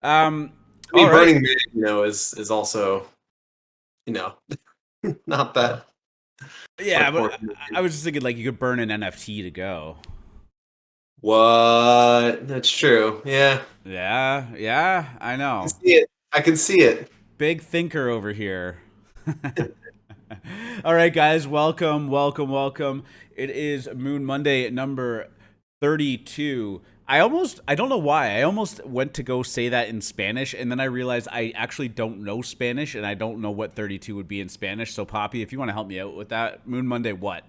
I mean, All right. Burning Man, is also, you know, not that Yeah, but important. I was just thinking like you could burn an NFT to go. What? That's true. Yeah, Yeah, yeah, I I can know. see it. I can see it. Big thinker over here. All right, guys, welcome, welcome, welcome. It is Moon Monday number 32. I don't know why. I almost went to go say that in Spanish, and then I realized I actually don't know Spanish, and I don't know what 32 would be in Spanish. So, Poppy, if you want to help me out with that, Moon Monday, what?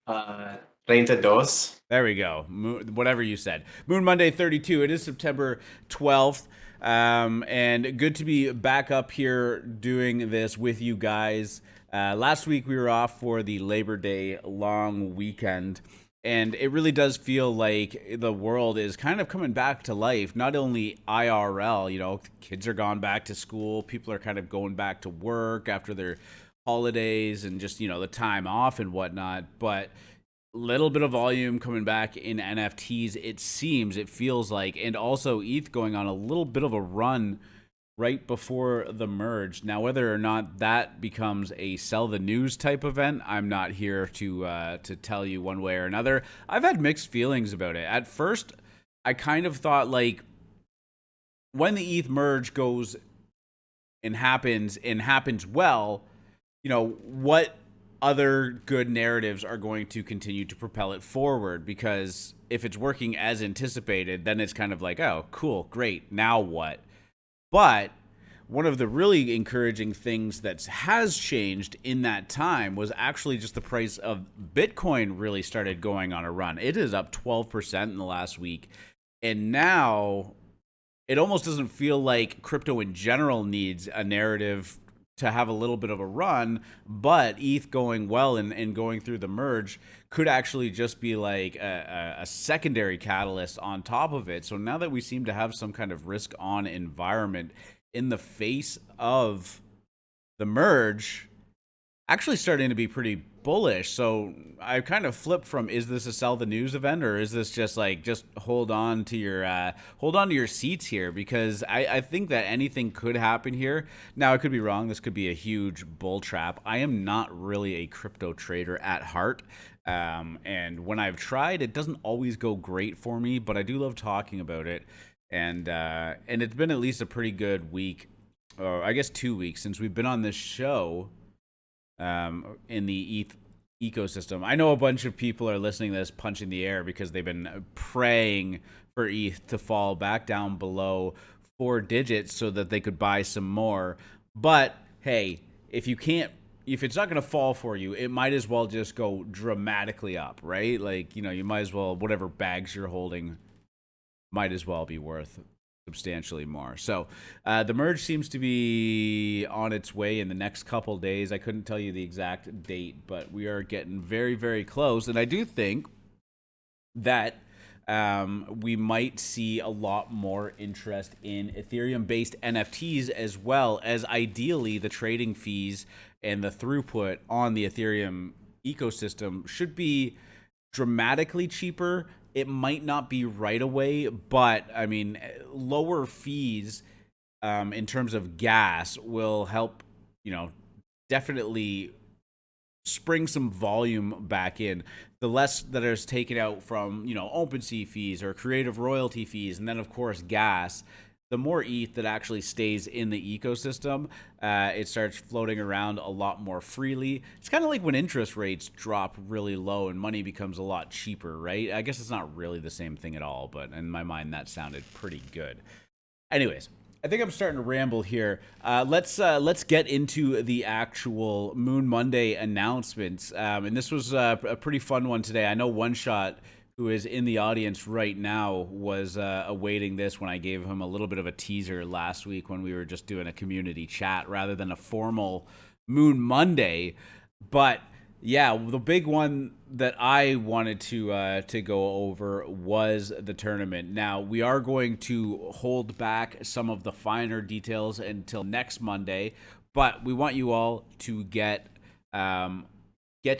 Uh, 32. There we go. Whatever you said. Moon Monday 32. It is September 12th. And good to be back up here doing this with you guys. Last week we were off for the Labor Day long weekend. And it really does feel like the world is kind of coming back to life. Not only IRL, kids are gone back to school, people are kind of going back to work after their holidays and just, the time off and whatnot. But little bit of volume coming back in NFTs. It feels like, and also ETH going on a little bit of a run right before the merge. Now, whether or not that becomes a sell the news type event, I'm not here to tell you one way or another. I've had mixed feelings about it. At first, I kind of thought like when the ETH merge goes and happens well, what other good narratives are going to continue to propel it forward? Because if it's working as anticipated, then it's kind of like, oh, cool, great, now what? But one of the really encouraging things that has changed in that time was actually just the price of Bitcoin really started going on a run. It is up 12% in the last week. And now it almost doesn't feel like crypto in general needs a narrative to have a little bit of a run, but ETH going well and going through the merge could actually just be like a secondary catalyst on top of it. So now that we seem to have some kind of risk on environment in the face of the merge, actually starting to be pretty bullish. So I kind of flipped from, is this a sell the news event, or is this just like just hold on to your seats here? Because I think that anything could happen here. Now I could be wrong. This could be a huge bull trap. I am not really a crypto trader at heart. And when I've tried, it doesn't always go great for me, but I do love talking about it. And it's been at least a pretty good week, or I guess 2 weeks since we've been on this show in the ETH ecosystem. I know a bunch of people are listening to this punching the air because they've been praying for ETH to fall back down below 4 digits so that they could buy some more. But hey, if it's not going to fall for you, it might as well just go dramatically up, right? Like, you might as well, whatever bags you're holding might as well be worth substantially more. So the merge seems to be on its way in the next couple days. I couldn't tell you the exact date, but we are getting very, very close. And I do think that we might see a lot more interest in Ethereum based NFTs, as well as ideally the trading fees and the throughput on the Ethereum ecosystem should be dramatically cheaper. It might not be right away, but I mean, lower fees in terms of gas will help, definitely spring some volume back in. The less that is taken out from, OpenSea fees or creative royalty fees, and then of course gas, the more ETH that actually stays in the ecosystem, it starts floating around a lot more freely. It's kind of like when interest rates drop really low and money becomes a lot cheaper, right? I guess it's not really the same thing at all, but in my mind, that sounded pretty good. Anyways, I think I'm starting to ramble here. Let's get into the actual Moon Monday announcements. And this was a pretty fun one today. I know One Shot, who is in the audience right now, was awaiting this when I gave him a little bit of a teaser last week when we were just doing a community chat rather than a formal Moon Monday. But yeah, the big one that I wanted to go over was the tournament. Now we are going to hold back some of the finer details until next Monday, but we want you all to get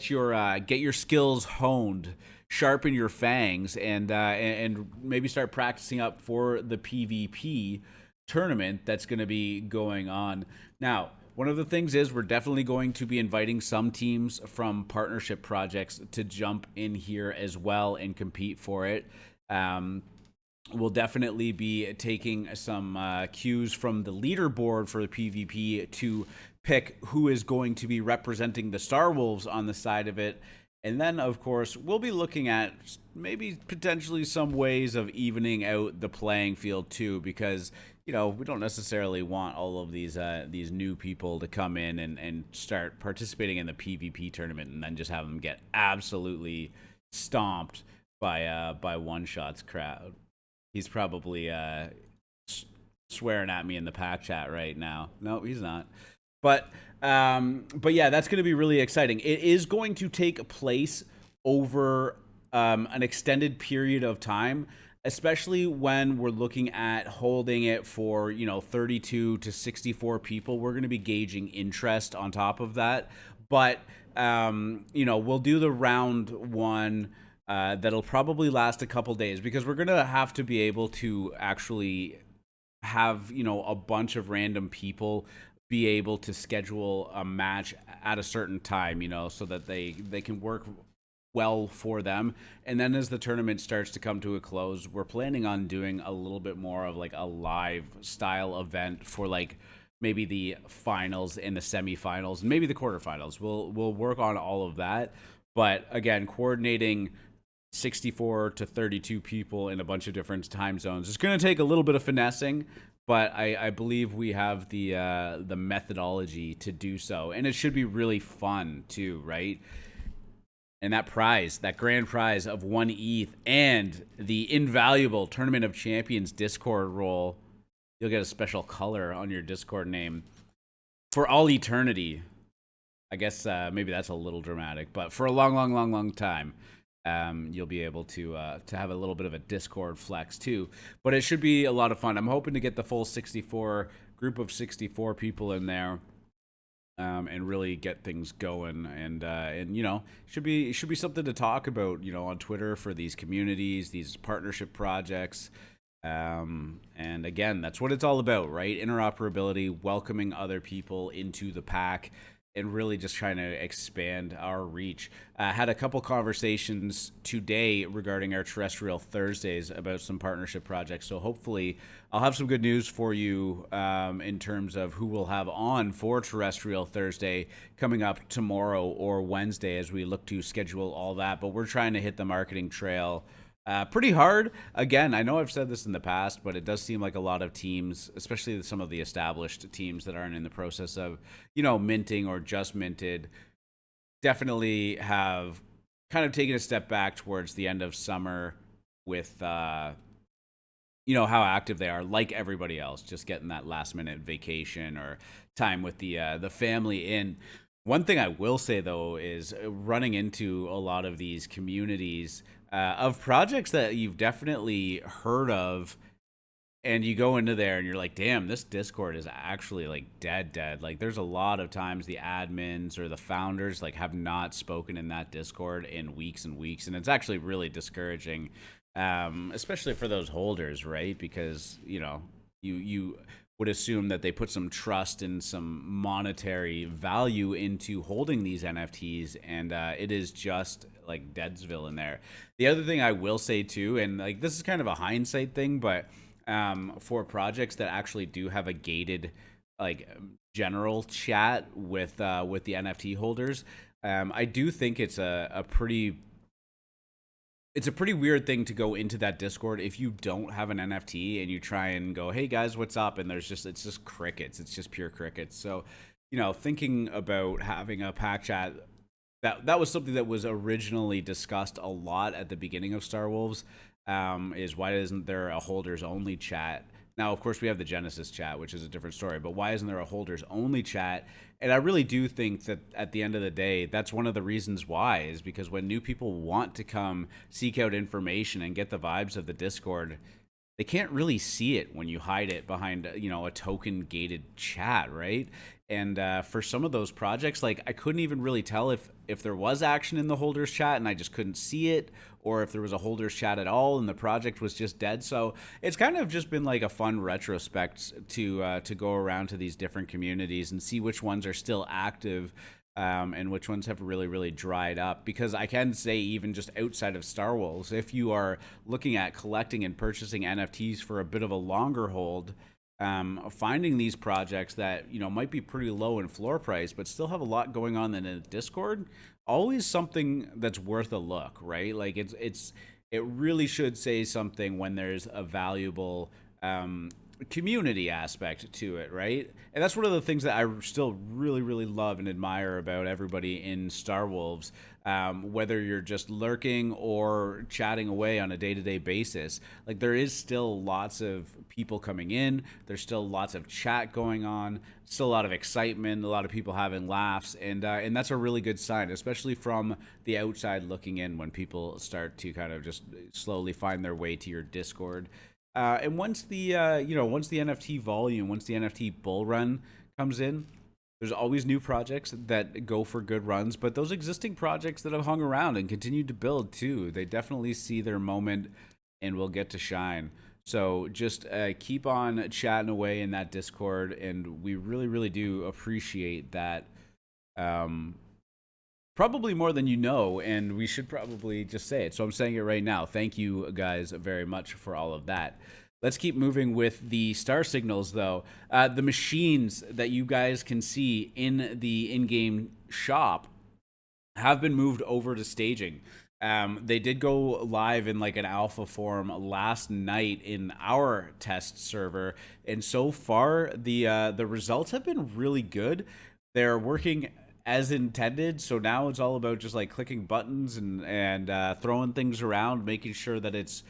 your skills honed, sharpen your fangs, and maybe start practicing up for the PvP tournament that's going to be going on. Now, one of the things is we're definitely going to be inviting some teams from partnership projects to jump in here as well and compete for it. We'll definitely be taking some cues from the leaderboard for the PvP to pick who is going to be representing the Star Wolves on the side of it. And then, of course, we'll be looking at maybe potentially some ways of evening out the playing field too, because we don't necessarily want all of these new people to come in and start participating in the PvP tournament and then just have them get absolutely stomped by One Shot's crowd. He's probably swearing at me in the pack chat right now. No, he's not. But yeah, that's going to be really exciting. It is going to take place over an extended period of time, especially when we're looking at holding it for 32 to 64 people. We're going to be gauging interest on top of that. But we'll do the round one. That'll probably last a couple days because we're gonna have to be able to actually have a bunch of random people be able to schedule a match at a certain time, so that they can work well for them. And then as the tournament starts to come to a close, we're planning on doing a little bit more of like a live style event for like maybe the finals and the semifinals and maybe the quarterfinals. We'll work on all of that. But again, coordinating 64 to 32 people in a bunch of different time zones. It's going to take a little bit of finessing, but I believe we have the methodology to do so, and it should be really fun too, right? And that grand prize of 1 ETH and the invaluable Tournament of Champions Discord role, you'll get a special color on your Discord name for all eternity. I guess maybe that's a little dramatic, but for a long time. You'll be able to have a little bit of a Discord flex too, but it should be a lot of fun. I'm hoping to get the full 64 group of 64 people in there, and really get things going. And should be something to talk about, on Twitter for these communities, these partnership projects. And again, that's what it's all about, right? Interoperability, welcoming other people into the pack, and really just trying to expand our reach. Had a couple conversations today regarding our Terrestrial Thursdays about some partnership projects. So hopefully I'll have some good news for you in terms of who we'll have on for Terrestrial Thursday coming up tomorrow or Wednesday as we look to schedule all that. But we're trying to hit the marketing trail pretty hard. Again, I know I've said this in the past, but it does seem like a lot of teams, especially some of the established teams that aren't in the process of, minting or just minted, definitely have kind of taken a step back towards the end of summer with, how active they are, like everybody else, just getting that last minute vacation or time with the family in. One thing I will say, though, is running into a lot of these communities of projects that you've definitely heard of, and you go into there and you're like, damn, this Discord is actually like dead. Like, there's a lot of times the admins or the founders like have not spoken in that Discord in weeks and weeks, and it's actually really discouraging, especially for those holders, right? Because you would assume that they put some trust and some monetary value into holding these NFTs, and it is just like Deadsville in there. The other thing I will say too, and like this is kind of a hindsight thing, but for projects that actually do have a gated like general chat with the NFT holders, I do think it's a pretty weird thing to go into that Discord if you don't have an NFT and you try and go, hey guys, what's up? And it's just crickets. It's just pure crickets. So, thinking about having a pack chat, that was something that was originally discussed a lot at the beginning of Star Wolves, is why isn't there a holders only chat? Now, of course, we have the Genesis chat, which is a different story, but why isn't there a holders only chat? And I really do think that at the end of the day, that's one of the reasons why, is because when new people want to come seek out information and get the vibes of the Discord, they can't really see it when you hide it behind a token gated chat, right? And for some of those projects, like I couldn't even really tell if there was action in the holders chat and I just couldn't see it, or if there was a holders chat at all and the project was just dead. So it's kind of just been like a fun retrospect to go around to these different communities and see which ones are still active, and which ones have really, really dried up. Because I can say, even just outside of Star Wolvez, if you are looking at collecting and purchasing NFTs for a bit of a longer hold, finding these projects that might be pretty low in floor price but still have a lot going on in a Discord, always something that's worth a look, right? Like it really should say something when there's a valuable community aspect to it, right? And that's one of the things that I still really, really love and admire about everybody in Star Wolvez. Whether you're just lurking or chatting away on a day-to-day basis, like there is still lots of people coming in. There's still lots of chat going on. Still a lot of excitement. A lot of people having laughs, and that's a really good sign, especially from the outside looking in. When people start to kind of just slowly find their way to your Discord. And once the once the NFT volume, once the NFT bull run comes in, there's always new projects that go for good runs. But those existing projects that have hung around and continued to build too, they definitely see their moment and will get to shine. So just keep on chatting away in that Discord, and we really, really do appreciate that. Um, Probably more than you know, and we should probably just say it. So I'm saying it right now. Thank you guys very much for all of that. Let's keep moving with the star signals, though. The machines that you guys can see in the in-game shop have been moved over to staging. They did go live in like an alpha form last night in our test server, and so far the results have been really good. They're working as intended. So now it's all about just like clicking buttons and throwing things around, making sure that it's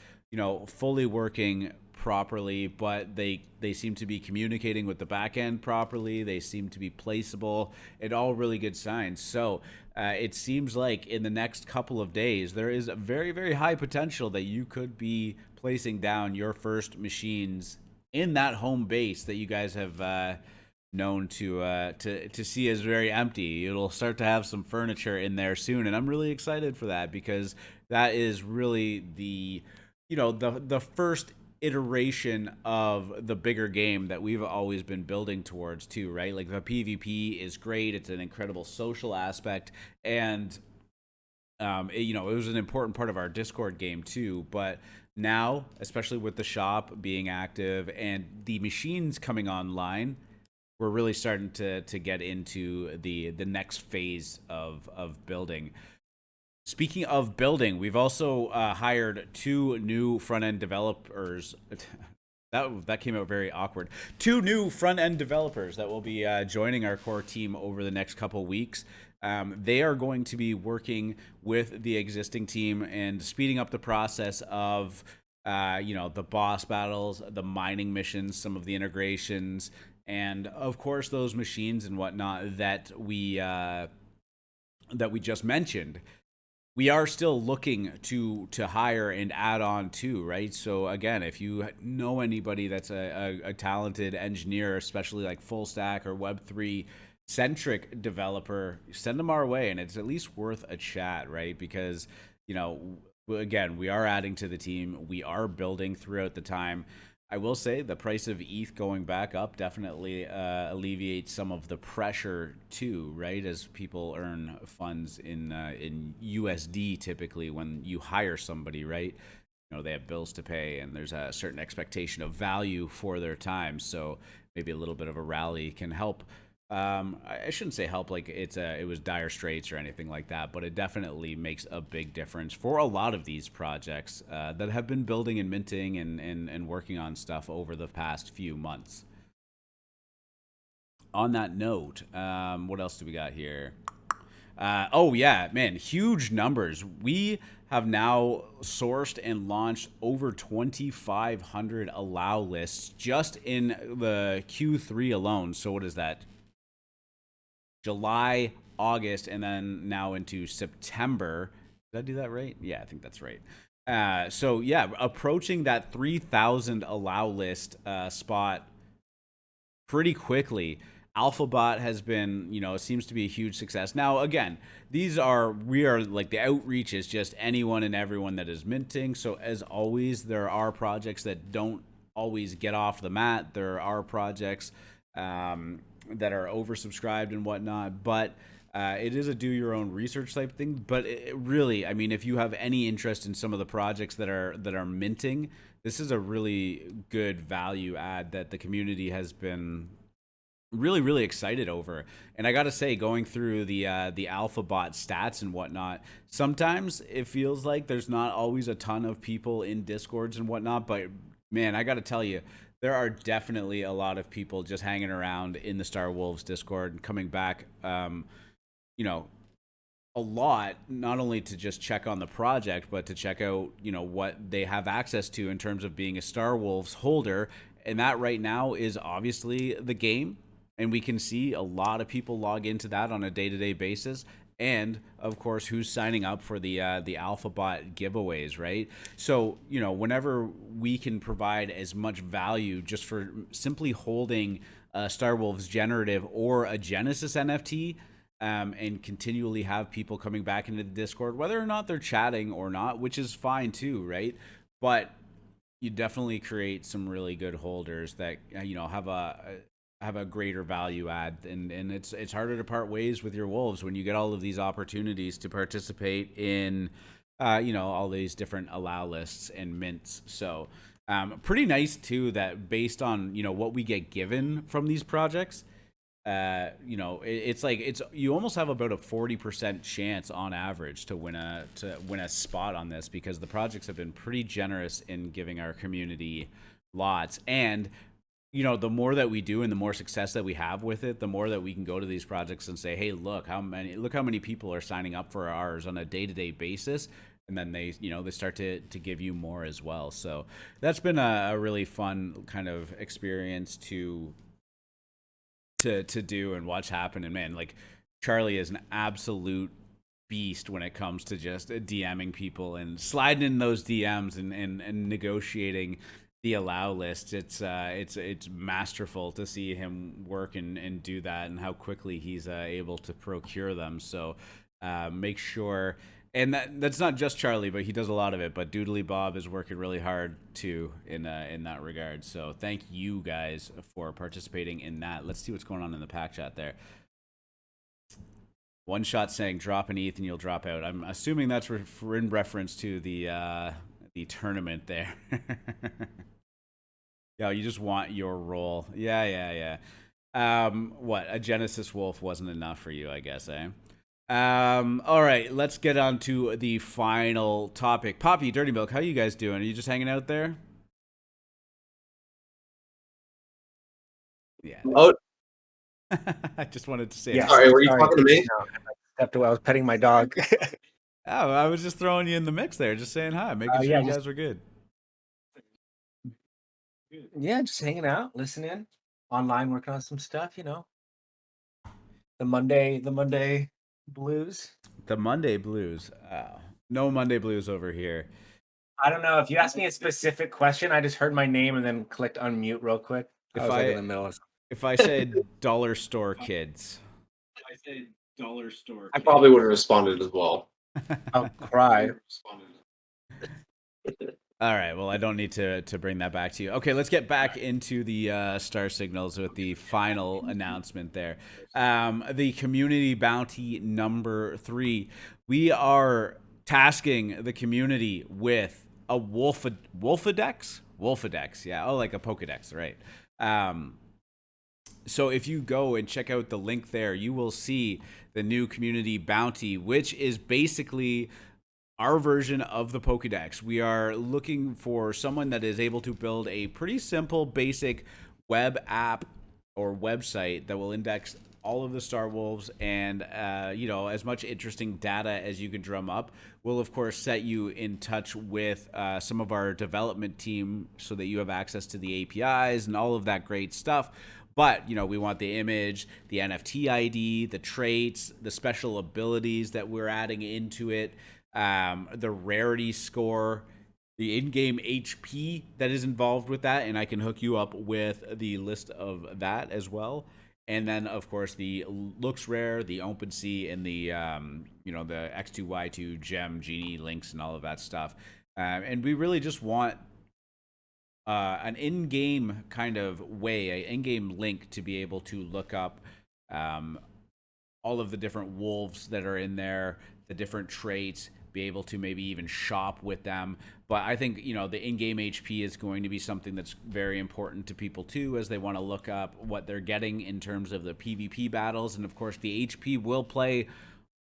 fully working properly. But they seem to be communicating with the back end properly. They seem to be placeable, and all really good signs. So it seems like in the next couple of days there is a very, very high potential that you could be placing down your first machines in that home base that you guys have known to see as very empty. It'll start to have some furniture in there soon, and I'm really excited for that, because that is really the first iteration of the bigger game that we've always been building towards too, right? Like the PvP is great. It's an incredible social aspect, and it was an important part of our Discord game too. But now, especially with the shop being active and the machines coming online, we're really starting to get into the next phase of building. Speaking of building, we've also hired 2 new front end developers. That came out very awkward. 2 new front end developers that will be joining our core team over the next couple weeks. They are going to be working with the existing team and speeding up the process of the boss battles, the mining missions, some of the integrations, and of course those machines and whatnot that we just mentioned. We are still looking to hire and add on to, right? So again, if you know anybody that's a talented engineer, especially like full stack or Web3 centric developer, send them our way, and it's at least worth a chat, right? Because again, we are adding to the team, we are building throughout the time. I will say the price of ETH going back up definitely alleviates some of the pressure too, right? As people earn funds in USD typically when you hire somebody, right? They have bills to pay, and there's a certain expectation of value for their time. So maybe a little bit of a rally can help. I shouldn't say help like it was dire straits or anything like that, but it definitely makes a big difference for a lot of these projects that have been building and minting and working on stuff over the past few months. On that note, what else do we got here? Oh yeah, man, huge numbers. We have now sourced and launched over 2,500 allow lists just in the Q3 alone. So what is that? July, August, and then now into September. Did I do that right? Yeah, I think that's right. So yeah, approaching that 3,000 allow list spot pretty quickly. Alphabot has been, seems to be a huge success. Now, again, we are like the outreach is just anyone and everyone that is minting. So, as always, there are projects that don't always get off the mat. There are projects that are oversubscribed and whatnot, but it is a do your own research type thing. But really, I mean, if you have any interest in some of the projects that are minting, this is a really good value add that the community has been really excited over. And I gotta say, going through the Alphabot stats and whatnot, sometimes it feels like there's not always a ton of people in Discords and whatnot, but man, I gotta tell you, there are definitely a lot of people just hanging around in the Star Wolves Discord and coming back, you know a lot, not only to just check on the project, but to check out, what they have access to in terms of being a Star Wolves holder. And that right now is obviously the game. And we can see a lot of people log into that on a day-to-day basis. And of course, who's signing up for the Alphabot giveaways, right? So, whenever we can provide as much value just for simply holding a Star Wolves generative or a Genesis NFT, and continually have people coming back into the Discord, whether or not they're chatting or not, which is fine too, right? But you definitely create some really good holders that have a greater value add, and it's harder to part ways with your wolves when you get all of these opportunities to participate in all these different allow lists and mints. So pretty nice too that based on what we get given from these projects, it's you almost have about a 40% chance on average to win a spot on this, because the projects have been pretty generous in giving our community lots. And the more that we do and the more success that we have with it, the more that we can go to these projects and say, hey, look how many people are signing up for ours on a day-to-day basis. And then they start to give you more as well. So that's been a really fun kind of experience to do and watch happen. And man, like, Charlie is an absolute beast when it comes to just DMing people and sliding in those DMs and negotiating the allow list. It's masterful to see him work and do that, and how quickly he's able to procure them. So make sure. And that's not just Charlie, but he does a lot of it. But Doodly Bob is working really hard too in that regard. So thank you guys for participating in that. Let's see what's going on in the pack chat there. One shot saying drop an ETH and you'll drop out. I'm assuming that's in reference to the tournament there. Yeah, you just want your roll. Yeah. What, a Genesis Wolf wasn't enough for you, I guess, eh? All right, let's get on to the final topic. Poppy, Dirty Milk, how you guys doing? Are you just hanging out there? Yeah. Oh, I just wanted to say. Yeah. Sorry, were you talking to me? No, I stepped away. I was petting my dog. Oh, I was just throwing you in the mix there, just saying hi, making sure you guys were good. Yeah, just hanging out, listening, online, working on some stuff. The Monday blues. The Monday blues. No Monday blues over here. I don't know if you asked me a specific question. I just heard my name and then clicked unmute real quick. I was in the middle of. If I said dollar store kids, I probably would have responded as well. I'll cry. All right, well, I don't need to bring that back to you. Okay, let's get back into the star signals with the final announcement there. The community bounty number 3. We are tasking the community with a Wolfadex? Wolfadex, yeah. Oh, like a Pokedex, right. So if you go and check out the link there, you will see the new community bounty, which is basically our version of the Pokédex. We are looking for someone that is able to build a pretty simple, basic web app or website that will index all of the Star Wolves and, as much interesting data as you can drum up. We'll, of course, set you in touch with some of our development team so that you have access to the APIs and all of that great stuff. But, we want the image, the NFT ID, the traits, the special abilities that we're adding into it, the rarity score, the in-game HP that is involved with that, and I can hook you up with the list of that as well. And then, of course, the looks rare, the OpenSea, and the the X2Y2 gem genie links and all of that stuff. And we really just want an in-game kind of way, an in-game link to be able to look up all of the different wolves that are in there, the different traits, be able to maybe even shop with them. But I think, the in-game HP is going to be something that's very important to people too, as they want to look up what they're getting in terms of the PvP battles. And of course, the HP will play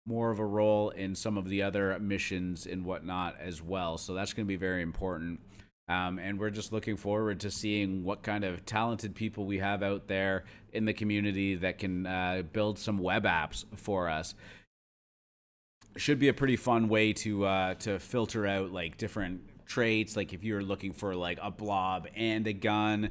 more of a role in some of the other missions and whatnot as well. So that's going to be very important. And we're just looking forward to seeing what kind of talented people we have out there in the community that can build some web apps for us. Should be a pretty fun way to filter out like different traits. Like if you're looking for like a blob and a gun,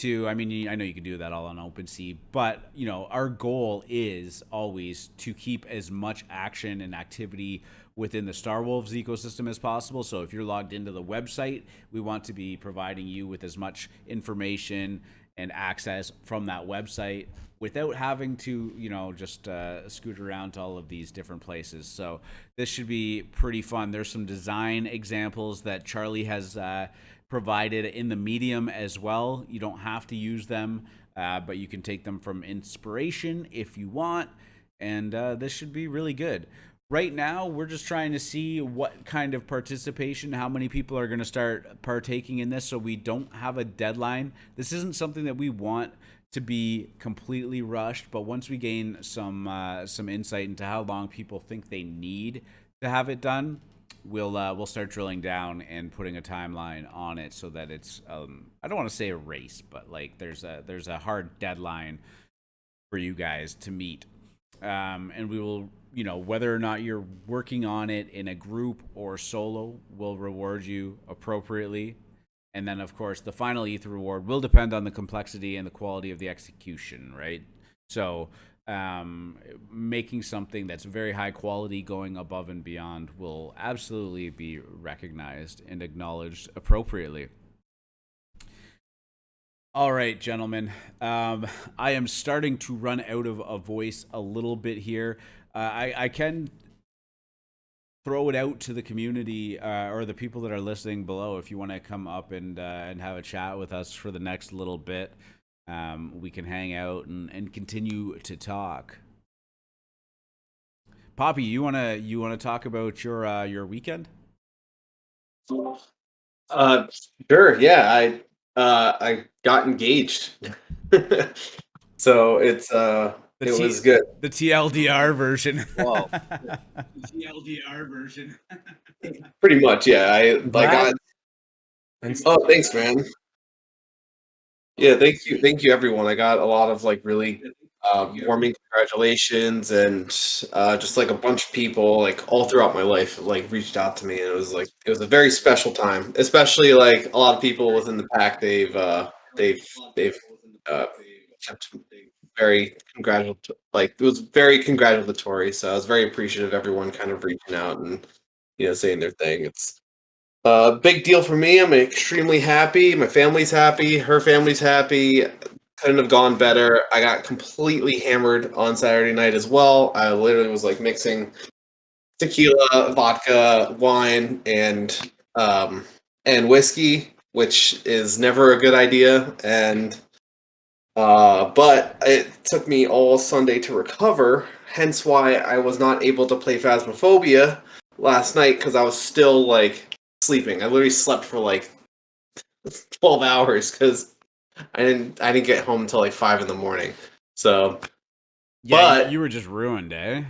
I know you can do that all on OpenSea, but our goal is always to keep as much action and activity within the Star Wolvez ecosystem as possible. So if you're logged into the website, we want to be providing you with as much information and access from that website without having to, just scoot around to all of these different places. So this should be pretty fun. There's some design examples that Charlie has provided in the medium as well. You don't have to use them, but you can take them from inspiration if you want. And this should be really good. Right now, we're just trying to see what kind of participation, how many people are going to start partaking in this, so we don't have a deadline. This isn't something that we want to be completely rushed, but once we gain some insight into how long people think they need to have it done, we'll start drilling down and putting a timeline on it so that it's I don't want to say a race, but like there's a hard deadline for you guys to meet, and we will, whether or not you're working on it in a group or solo, will reward you appropriately. And then, of course, the final ETH reward will depend on the complexity and the quality of the execution, right? So making something that's very high quality, going above and beyond, will absolutely be recognized and acknowledged appropriately. All right, gentlemen. I am starting to run out of a voice a little bit here. I can throw it out to the community or the people that are listening below. If you want to come up and have a chat with us for the next little bit, we can hang out and continue to talk. Poppy, you wanna talk about your weekend? Sure. Yeah, I got engaged. So it was good. The TLDR version. Whoa. TLDR version. Pretty much, yeah. I Glad. oh, thanks, man. Yeah, thank you, everyone. I got a lot of like really warming congratulations, and just like a bunch of people like all throughout my life like reached out to me, and it was a very special time. Especially like a lot of people within the pack, they've uh, kept very congratulatory. Like it was very congratulatory, so I was very appreciative of everyone kind of reaching out and saying their thing. It's a big deal for me. I'm extremely happy. My family's happy. Her family's happy. Couldn't have gone better. I got completely hammered on Saturday night as well. I literally was like mixing tequila, vodka, wine, and whiskey, which is never a good idea. And but it took me all Sunday to recover. Hence why I was not able to play Phasmophobia last night, because I was still like sleeping. I literally slept for like 12 hours because I didn't get home until like 5 in the morning. So yeah, you were just ruined, eh?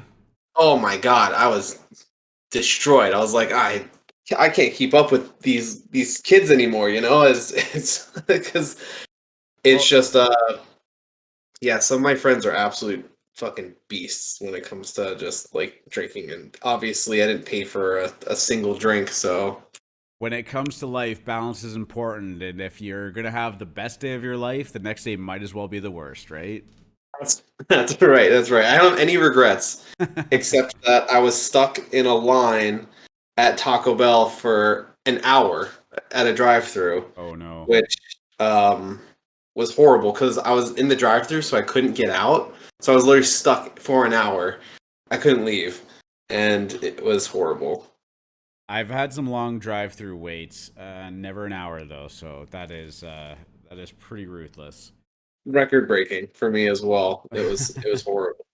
Oh my god, I was destroyed. I was like, I can't keep up with these kids anymore, it's because it's just yeah, some of my friends are absolute fucking beasts when it comes to just like drinking, and obviously I didn't pay for a single drink, so when it comes to life, balance is important, and if you're gonna have the best day of your life, the next day might as well be the worst, right? That's right. That's right. I don't have any regrets, except that I was stuck in a line at Taco Bell for an hour at a drive-through, Oh no. which was horrible because I was in the drive-through, so I couldn't get out. So I was literally stuck for an hour. I couldn't leave, and it was horrible. I've had some long drive-through waits, never an hour though, so that is pretty ruthless. Record-breaking for me as well. It was horrible.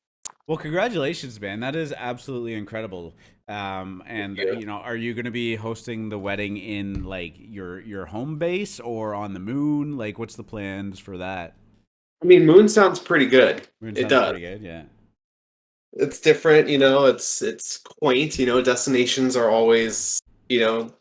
Well, congratulations, man. That is absolutely incredible. And Yeah. you know, are you going to be hosting the wedding in like your home base or on the moon? Like, what's the plans for that? I mean, Moon sounds pretty good. Moon It sounds does. pretty good, yeah. It's different, it's quaint, destinations are always, you know,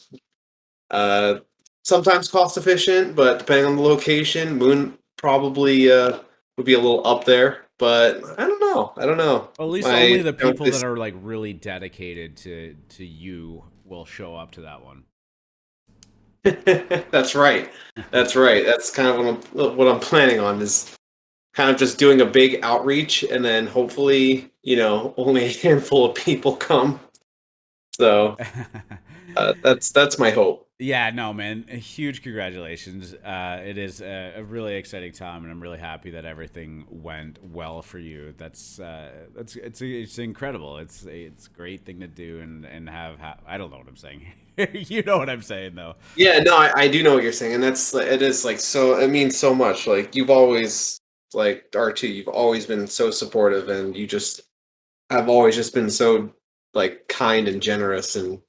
uh sometimes cost efficient, but depending on the location, Moon probably would be a little up there, but I don't know. I don't know. Well, at least only My the people that fiance's- are like really dedicated to you will show up to that one. That's right. That's right. That's kind of what I'm planning on is kind of just doing a big outreach and then hopefully, only a handful of people come. So that's my hope. Yeah, no, man. A huge congratulations. It is a really exciting time, and I'm really happy that everything went well for you. It's incredible. It's a great thing to do and have. I don't know what I'm saying. You know what I'm saying, though. Yeah, no, I do know what you're saying, and it is like so. It means so much. Like you've always like R2, you've always been so supportive, and you just have always just been so like kind and generous, and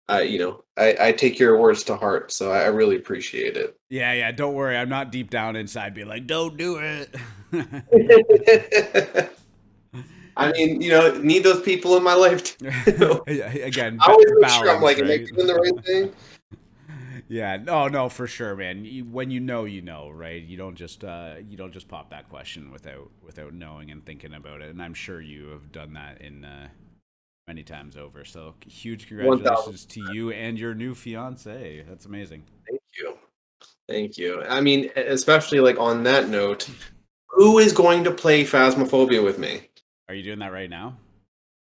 I take your words to heart, so I really appreciate it. Yeah, yeah. Don't worry. I'm not deep down inside being like, "Don't do it." I mean, need those people in my life too. Again, I always make sure I'm balance, like, am I right? doing the right thing? Yeah, no, for sure, man. When you know, right? You don't just pop that question without knowing and thinking about it. And I'm sure you have done that in many times over. So huge 1,000. congratulations to you and your new fiance. That's amazing. Thank you. Thank you. I mean, especially like on that note, who is going to play Phasmophobia with me? Are you doing that right now?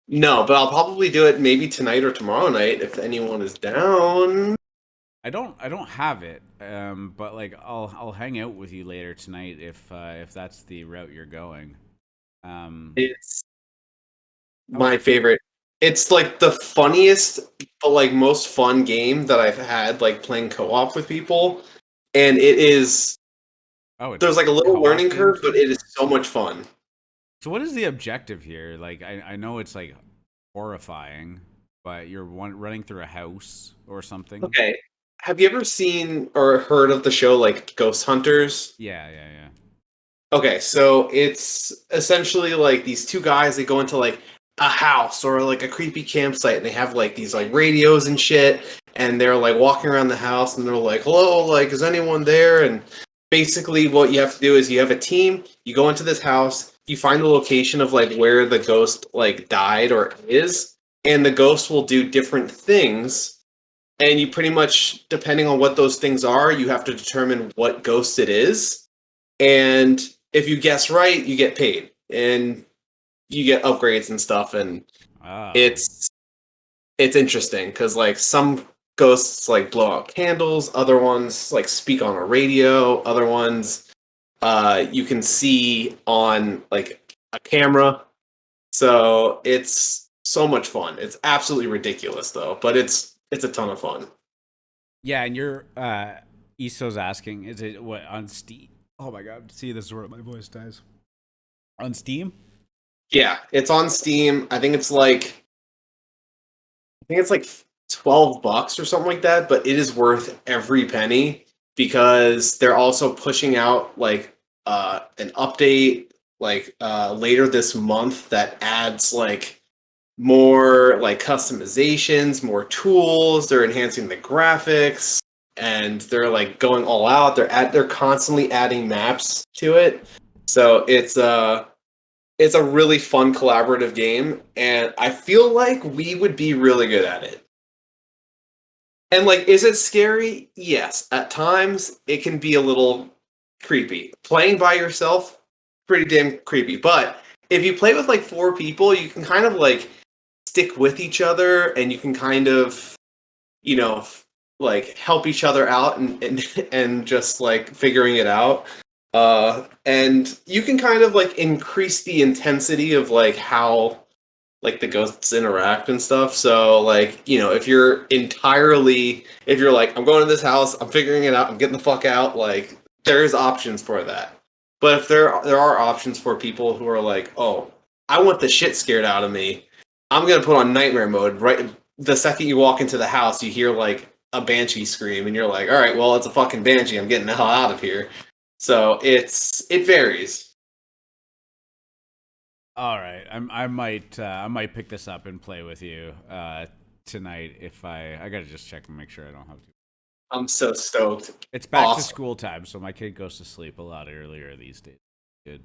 No, but I'll probably do it maybe tonight or tomorrow night if anyone is down. I don't have it, but like I'll hang out with you later tonight if that's the route you're going. It's my favorite. It's like the funniest, but like most fun game that I've had, like playing co-op with people. And it is, Oh, it's there's a like a little co-op learning game curve, but too. it is so much fun. So what is the objective here? Like I know it's like horrifying, but you're running through a house or something. Okay. Have you ever seen or heard of the show like Ghost Hunters? Yeah, yeah, yeah. Okay, so it's essentially like these two guys, they go into like a house or like a creepy campsite and they have like these like radios and shit and they're like walking around the house and they're like, "Hello, like is anyone there?" And basically what you have to do is you have a team, you go into this house, you find the location of like where the ghost like died or is, and the ghost will do different things and you pretty much depending on what those things are, you have to determine what ghost it is. And if you guess right, you get paid and you get upgrades and stuff. And Oh. it's interesting because like some ghosts like blow out candles, other ones like speak on a radio, other ones you can see on like a camera. So it's so much fun. It's absolutely ridiculous though, but it's a ton of fun. Yeah, and you're Iso's asking, is it what on Steam? Oh my god, see this is where my voice dies. On Steam? Yeah, it's on Steam. I think it's like $12 or something like that, but it is worth every penny because they're also pushing out like an update like later this month that adds like more like customizations, more tools, they're enhancing the graphics and they're like going all out. They're constantly adding maps to it. So it's a really fun collaborative game, and I feel like we would be really good at it. And like, is it scary? Yes. At times, it can be a little creepy. Playing by yourself, pretty damn creepy. But if you play with like four people, you can kind of like stick with each other, and you can kind of, you know, like help each other out and just like figuring it out. And you can kind of like increase the intensity of like how like the ghosts interact and stuff. So like, you know, if you're like, I'm going to this house, I'm figuring it out, I'm getting the fuck out, like there's options for that. But if there are options for people who are like, oh, I want the shit scared out of me, I'm gonna put on nightmare mode. Right the second you walk into the house, you hear like a banshee scream, and you're like, all right, well, it's a fucking banshee. I'm getting the hell out of here. So it varies. All right, I might pick this up and play with you tonight. If I gotta just check and make sure I don't have to. I'm so stoked. It's back to Awesome. school time, so my kid goes to sleep a lot earlier these days. Good.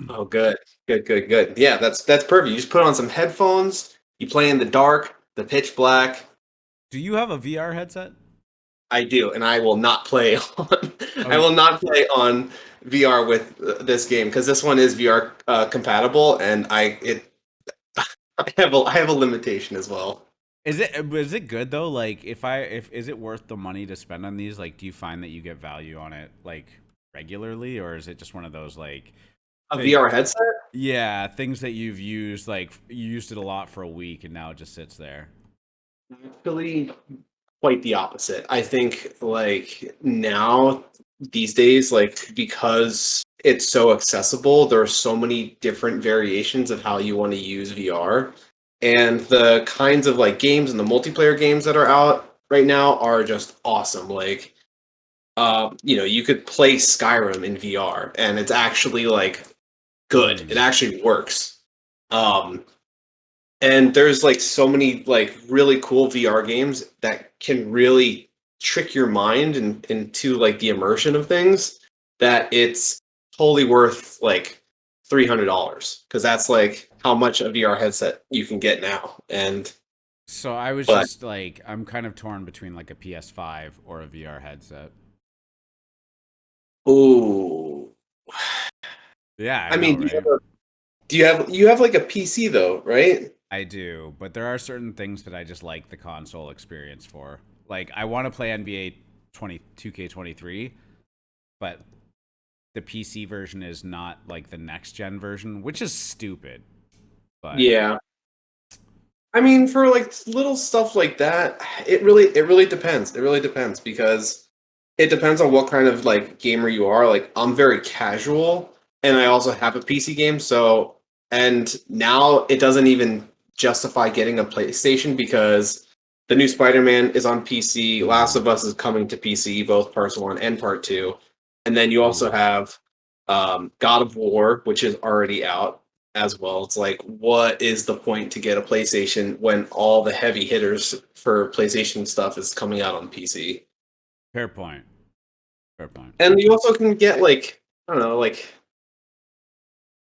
Oh, good, good, good, good. Yeah, that's perfect. You just put on some headphones. You play in the dark, the pitch black. Do you have a VR headset? I do, and I will not play on. Oh, I will not play on VR with this game because this one is VR compatible, and I have a limitation as well. Is it good though? Like, if is it worth the money to spend on these? Like, do you find that you get value on it like regularly, or is it just one of those like A VR headset? yeah, things that you've used, like you used it a lot for a week and now it just sits there? Actually, quite the opposite. I think like now these days, like because it's so accessible, there are so many different variations of how you want to use VR. And the kinds of like games and the multiplayer games that are out right now are just awesome. Like you know, you could play Skyrim in VR and it's actually like good. It actually works. Um and there's like so many like really cool VR games that can really trick your mind into like the immersion of things that it's totally worth like $300 because that's like how much a VR headset you can get now. And So I was but just like, I'm kind of torn between like a PS5 or a VR headset. ooh, Yeah, I I know, mean, right? you have like a PC though, right? I do, but there are certain things that I just like the console experience for. Like, I want to play NBA 2K23, but the PC version is not like the next gen version, which is stupid. But Yeah. I mean, for like little stuff like that, it really depends. It really depends because it depends on what kind of like gamer you are. Like I'm very casual, and I also have a PC game. So and now it doesn't even justify getting a PlayStation because the new Spider-Man is on PC. Last of Us is coming to PC, both Part One and Part Two, and then you also have God of War, which is already out as well. It's like, what is the point to get a PlayStation when all the heavy hitters for PlayStation stuff is coming out on PC? fair point. Fair point. And you also can get like, I don't know, like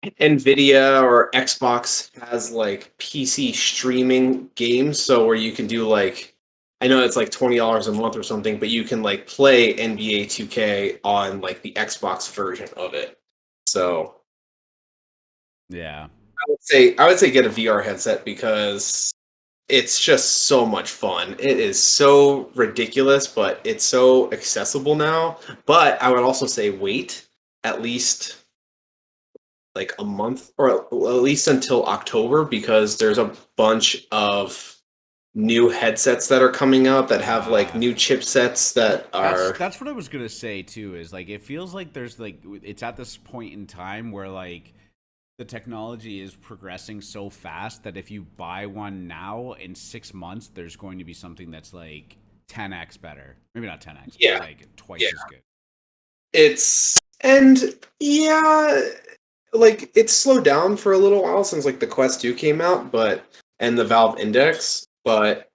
Nvidia or Xbox has like PC streaming games, so where you can do like, I know it's like $20 a month or something, but you can like play NBA 2K on like the Xbox version of it. So Yeah. I would say get a VR headset because it's just so much fun. It is so ridiculous, but it's so accessible now. But I would also say wait at least like a month or at least until October because there's a bunch of new headsets that are coming out that have like new chipsets that are That's what I was gonna say too. Is like it feels like there's like it's at this point in time where like the technology is progressing so fast that if you buy one now in 6 months, there's going to be something that's like 10x better. Maybe not 10x, yeah, but like twice yeah. as good. It's and yeah, like it's slowed down for a little while since like the Quest 2 came out, but and the Valve Index, but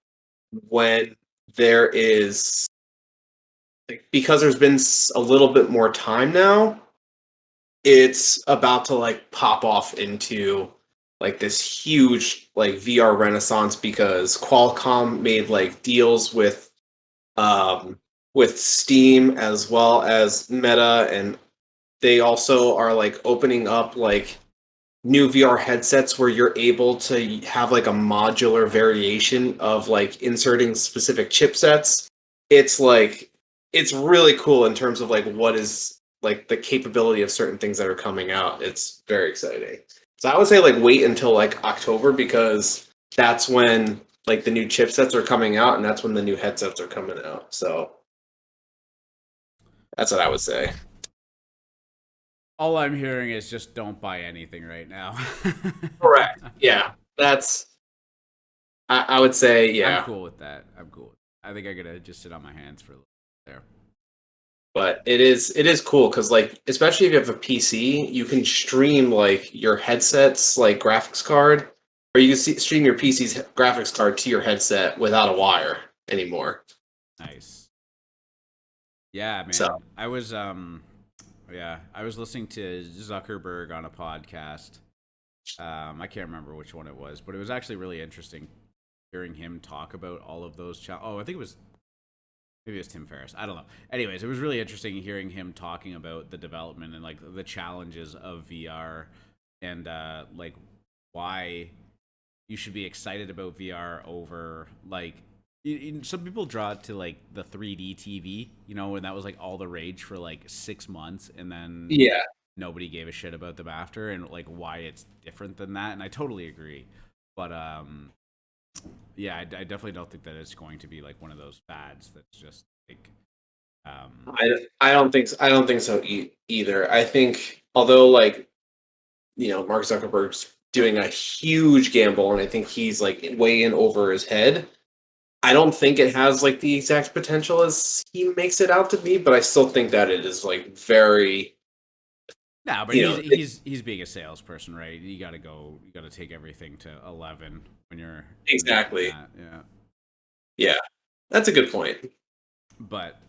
when there is like because there's been a little bit more time now, it's about to like pop off into like this huge like VR renaissance because Qualcomm made like deals with Steam as well as Meta, and they also are like opening up like new VR headsets where you're able to have like a modular variation of like inserting specific chipsets it's like it's really cool in terms of like what is like the capability of certain things that are coming out. It's very exciting. So I would say like wait until like October because that's when like the new chipsets are coming out and that's when the new headsets are coming out. So that's what I would say. All I'm hearing is just don't buy anything right now. Correct. Yeah. That's I would say I'm yeah. cool with that. I'm cool. I think I gotta just sit on my hands for a little bit there. But it is cool because like especially if you have a PC, you can stream like your headset's like graphics card, or you can stream your PC's graphics card to your headset without a wire anymore. Nice. Yeah, So man. I was listening to Zuckerberg on a podcast. I can't remember which one it was, but it was actually really interesting hearing him talk about all of those. I think it was maybe it was Tim Ferriss. I don't know. Anyways, it was really interesting hearing him talking about the development and like the challenges of VR and like why you should be excited about VR over like some people draw it to like the 3D TV, and that was like all the rage for like 6 months, and then yeah, nobody gave a shit about them after, and like why it's different than that. And I totally agree, but yeah, I definitely don't think that it's going to be like one of those fads that's just like I don't think I don't think so either. I think although like Mark Zuckerberg's doing a huge gamble, and I think he's like way in over his head. I don't think it has like the exact potential as he makes it out to be, but I still think that it is like very, no, but you know, he's being a salesperson, right? You got to take everything to 11 when you're exactly. that, yeah. Yeah, that's a good point. But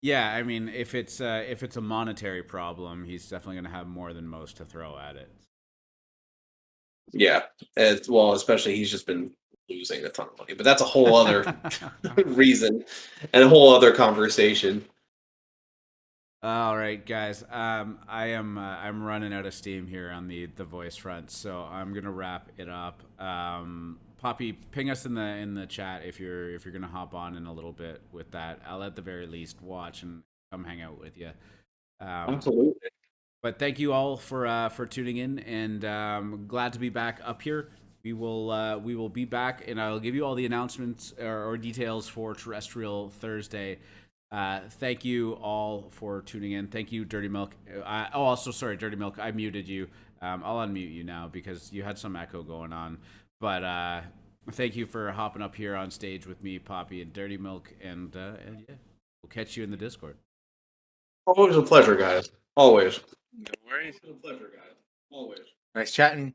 yeah, I mean, if it's a monetary problem, he's definitely going to have more than most to throw at it. Yeah, as well, especially he's just been losing a ton of money, but that's a whole other reason and a whole other conversation. All right, guys. I'm running out of steam here on the voice front, so I'm gonna wrap it up. Poppy, ping us in the chat if you're gonna hop on in a little bit with that. I'll at the very least watch and come hang out with you. Absolutely. But thank you all for tuning in, and glad to be back up here. We will be back, and I'll give you all the announcements or details for Terrestrial Thursday. Thank you all for tuning in. Thank you, Dirty Milk. Also, sorry, Dirty Milk, I muted you. I'll unmute you now because you had some echo going on. But thank you for hopping up here on stage with me, Poppy, and Dirty Milk. And yeah, we'll catch you in the Discord. Always a pleasure, guys. Always. No worries. It's a pleasure, guys. Always. Nice chatting.